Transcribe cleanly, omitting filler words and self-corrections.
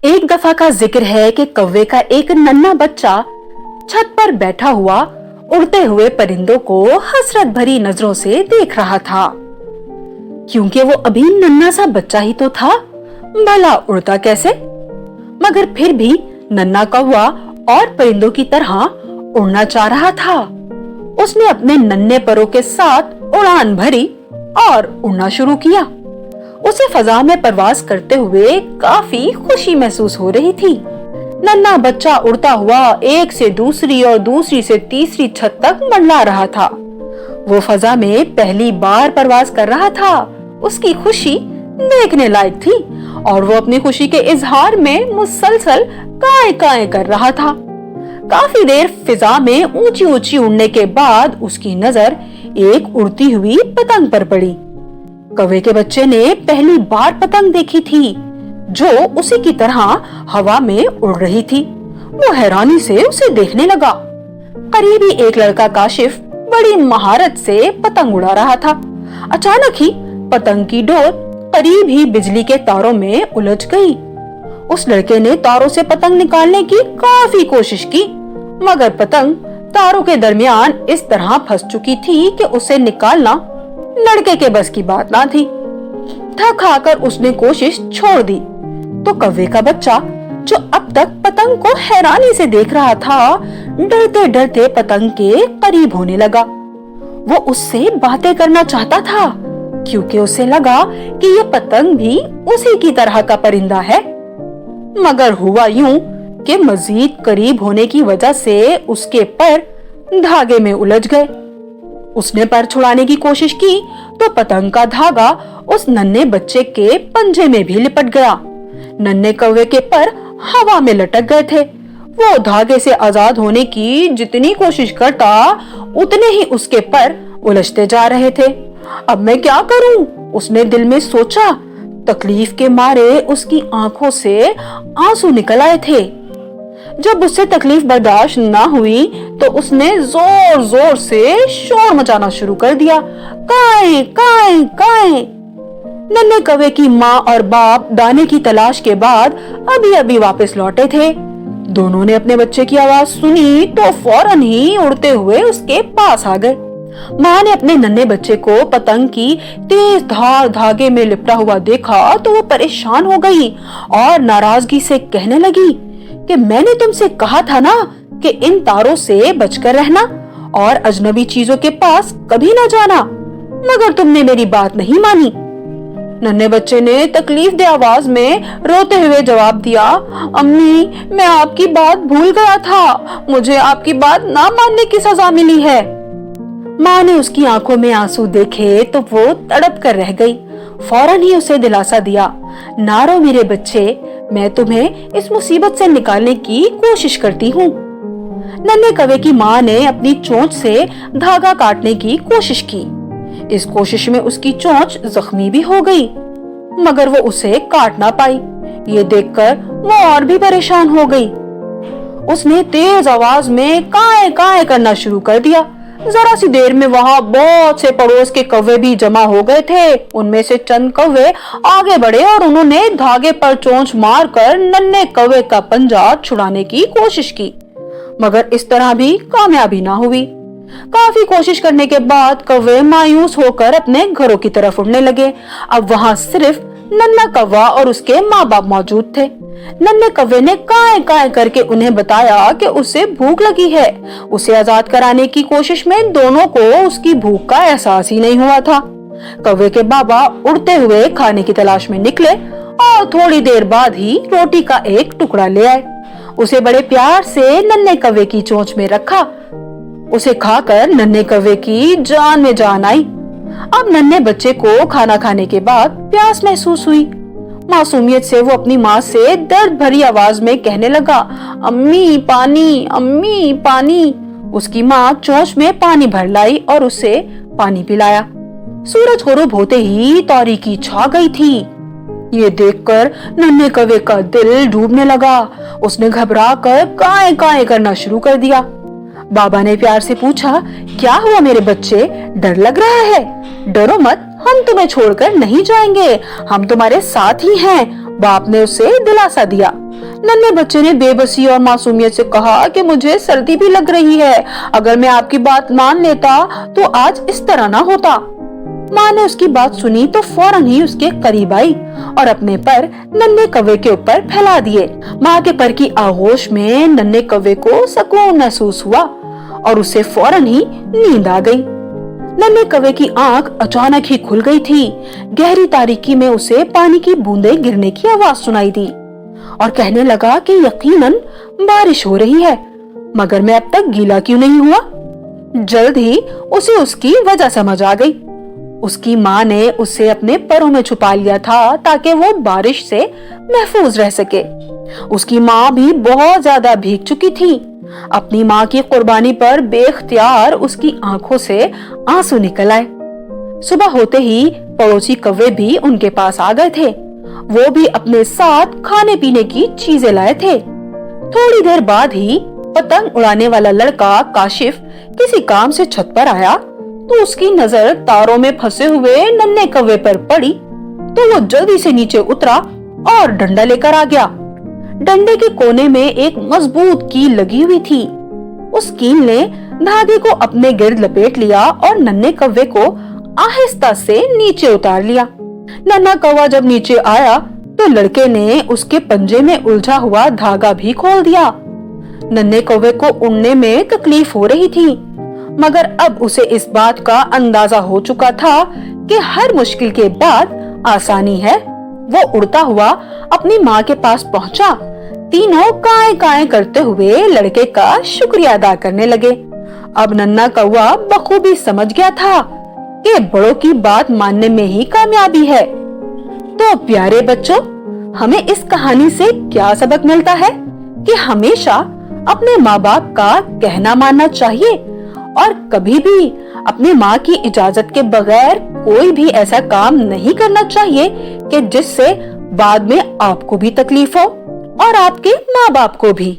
एक दफा का जिक्र है कि कौवे का एक नन्हा बच्चा छत पर बैठा हुआ उड़ते हुए परिंदों को हसरत भरी नजरों से देख रहा था। क्योंकि वो अभी नन्हा सा बच्चा ही तो था, भला उड़ता कैसे? मगर फिर भी नन्हा कौवा और परिंदों की तरह उड़ना चाह रहा था। उसने अपने नन्हे परों के साथ उड़ान भरी और उड़ना शुरू किया। उसे फजा में परवाज करते हुए काफी खुशी महसूस हो रही थी। नन्हा बच्चा उड़ता हुआ एक से दूसरी और दूसरी से तीसरी छत तक मंडला रहा था। वो फजा में पहली बार परवाज कर रहा था। उसकी खुशी देखने लायक थी और वो अपनी खुशी के इजहार में मुसलसल काय काय कर रहा था। काफी देर फिजा में ऊंची ऊंची उड़ने के बाद उसकी नजर एक उड़ती हुई पतंग पर पड़ी। कौवे के बच्चे ने पहली बार पतंग देखी थी जो उसी की तरह हवा में उड़ रही थी। वो हैरानी से उसे देखने लगा। करीबी एक लड़का काशिफ बड़ी महारत से पतंग उड़ा रहा था। अचानक ही पतंग की डोर करीब ही बिजली के तारों में उलझ गई। उस लड़के ने तारों से पतंग निकालने की काफी कोशिश की, मगर पतंग तारों के दरमियान इस तरह फंस चुकी थी कि उसे निकालना लड़के के बस की बात ना थी। थक हाकर उसने कोशिश छोड़ दी तो कौवे का बच्चा, जो अब तक पतंग को हैरानी से देख रहा था, डरते डरते पतंग के करीब होने लगा। वो उससे बातें करना चाहता था क्योंकि उसे लगा कि ये पतंग भी उसी की तरह का परिंदा है। मगर हुआ यूं कि मजीद करीब होने की वजह से उसके पर धागे में उलझ गए। उसने पर छुड़ाने की कोशिश की तो पतंग का धागा उस नन्हे बच्चे के पंजे में भी लिपट गया। नन्हे कौवे के पर हवा में लटक गए थे। वो धागे से आजाद होने की जितनी कोशिश करता, उतने ही उसके पर उलझते जा रहे थे। अब मैं क्या करूं? उसने दिल में सोचा। तकलीफ के मारे उसकी आंखों से आंसू निकल आए थे। जब उससे तकलीफ बर्दाश्त ना हुई तो उसने जोर जोर से शोर मचाना शुरू कर दिया। काय काय काय। नन्हे कौवे की माँ और बाप दाने की तलाश के बाद अभी अभी वापस लौटे थे। दोनों ने अपने बच्चे की आवाज सुनी तो फौरन ही उड़ते हुए उसके पास आ गए। माँ ने अपने नन्हे बच्चे को पतंग की तेज धार धागे में लिपटा हुआ देखा तो वो परेशान हो गई और नाराजगी से कहने लगी कि मैंने तुमसे कहा था ना कि इन तारों से बचकर रहना और अजनबी चीजों के पास कभी ना जाना, मगर तुमने मेरी बात नहीं मानी। नन्हे बच्चे ने तकलीफ दे आवाज में रोते हुए जवाब दिया, अम्मी, मैं आपकी बात भूल गया था। मुझे आपकी बात ना मानने की सजा मिली है। माँ ने उसकी आंखों में आंसू देखे तो वो तड़प कर रह गई। फौरन ही उसे दिलासा दिया, ना रो मेरे बच्चे, मैं तुम्हें इस मुसीबत से निकालने की कोशिश करती हूँ। नन्हे कौवे की माँ ने अपनी चोंच से धागा काटने की कोशिश की। इस कोशिश में उसकी चोंच जख्मी भी हो गई, मगर वो उसे काट ना पाई। ये देखकर वो और भी परेशान हो गई। उसने तेज आवाज में काय काय करना शुरू कर दिया। जरा सी देर में वहाँ बहुत से पड़ोस के कौवे भी जमा हो गए थे। उनमें से चंद कौवे आगे बढ़े और उन्होंने धागे पर चोंच मारकर नन्हे कौवे का पंजा छुड़ाने की कोशिश की, मगर इस तरह भी कामयाबी ना हुई। काफी कोशिश करने के बाद कौवे मायूस होकर अपने घरों की तरफ उड़ने लगे। अब वहाँ सिर्फ नन्हा कौवा और उसके माँ बाप मौजूद थे। नन्हे कौवे ने काय काय करके उन्हें बताया कि उसे भूख लगी है। उसे आजाद कराने की कोशिश में दोनों को उसकी भूख का एहसास ही नहीं हुआ था। कौवे के बाबा उड़ते हुए खाने की तलाश में निकले और थोड़ी देर बाद ही रोटी का एक टुकड़ा ले आए। उसे बड़े प्यार से नन्हे कौवे की चोंच में रखा। उसे खाकर नन्हे कौवे की जान में जान आई। अब नन्हे बच्चे को खाना खाने के बाद प्यास महसूस हुई। मासूमियत से वो अपनी माँ से दर्द भरी आवाज में कहने लगा, अम्मी पानी, अम्मी पानी। उसकी माँ चोंच में पानी भर लाई और उसे पानी पिलाया। सूरज गुरूब होते ही तारीकी छा गई थी। ये देखकर नन्हे कौवे का दिल डूबने लगा। उसने घबरा कर काय काय करना शुरू कर दिया। बाबा ने प्यार से पूछा, क्या हुआ मेरे बच्चे, डर लग रहा है? डरो मत, हम तुम्हें छोड़कर नहीं जाएंगे, हम तुम्हारे साथ ही हैं। बाप ने उसे दिलासा दिया। नन्हे बच्चे ने बेबसी और मासूमियत से कहा कि मुझे सर्दी भी लग रही है, अगर मैं आपकी बात मान लेता तो आज इस तरह ना होता। माँ ने उसकी बात सुनी तो फौरन ही उसके करीब आई और अपने पर नन्हे कौवे के ऊपर फैला दिए। माँ के पर की आगोश में नन्हे कौवे को सुकून महसूस हुआ और उसे फौरन ही नींद आ गई। नन्हे कौवे की आंख अचानक ही खुल गई थी। गहरी तारीकी में उसे पानी की बूंदें गिरने की आवाज सुनाई दी और कहने लगा कि यकीनन बारिश हो रही है, मगर मैं अब तक गीला क्यों नहीं हुआ। जल्द ही उसे उसकी वजह समझ आ गई। उसकी माँ ने उसे अपने परों में छुपा लिया था ताकि वो बारिश से महफूज रह सके। उसकी माँ भी बहुत ज्यादा भीग चुकी थी। अपनी माँ की कुर्बानी पर बेख्तियार उसकी आंखों से आंसू निकल आए। सुबह होते ही पड़ोसी कौवे भी उनके पास आ गए थे। वो भी अपने साथ खाने पीने की चीजें लाए थे। थोड़ी देर बाद ही पतंग उड़ाने वाला लड़का काशिफ किसी काम से छत पर आया तो उसकी नजर तारों में फंसे हुए नन्हे कौवे पर पड़ी तो वो जल्दी से नीचे उतरा और डंडा लेकर आ गया। डंडे के कोने में एक मजबूत कील लगी हुई थी। उस कील ने धागे को अपने गिर्द लपेट लिया और नन्हे कौवे को आहिस्ता से नीचे उतार लिया। नन्हा कौवा जब नीचे आया तो लड़के ने उसके पंजे में उलझा हुआ धागा भी खोल दिया। नन्हे कौवे को उड़ने में तकलीफ हो रही थी, मगर अब उसे इस बात का अंदाजा हो चुका था कि हर मुश्किल के बाद आसानी है। वो उड़ता हुआ अपनी माँ के पास पहुँचा। तीनों काए काए करते हुए लड़के का शुक्रिया अदा करने लगे। अब नन्हा कौवा बखूबी समझ गया था कि बड़ों की बात मानने में ही कामयाबी है। तो प्यारे बच्चों, हमें इस कहानी से क्या सबक मिलता है कि हमेशा अपने माँ बाप का कहना मानना चाहिए और कभी भी अपनी माँ की इजाजत के बगैर कोई भी ऐसा काम नहीं करना चाहिए कि जिससे बाद में आपको भी तकलीफ हो और आपके माँ बाप को भी।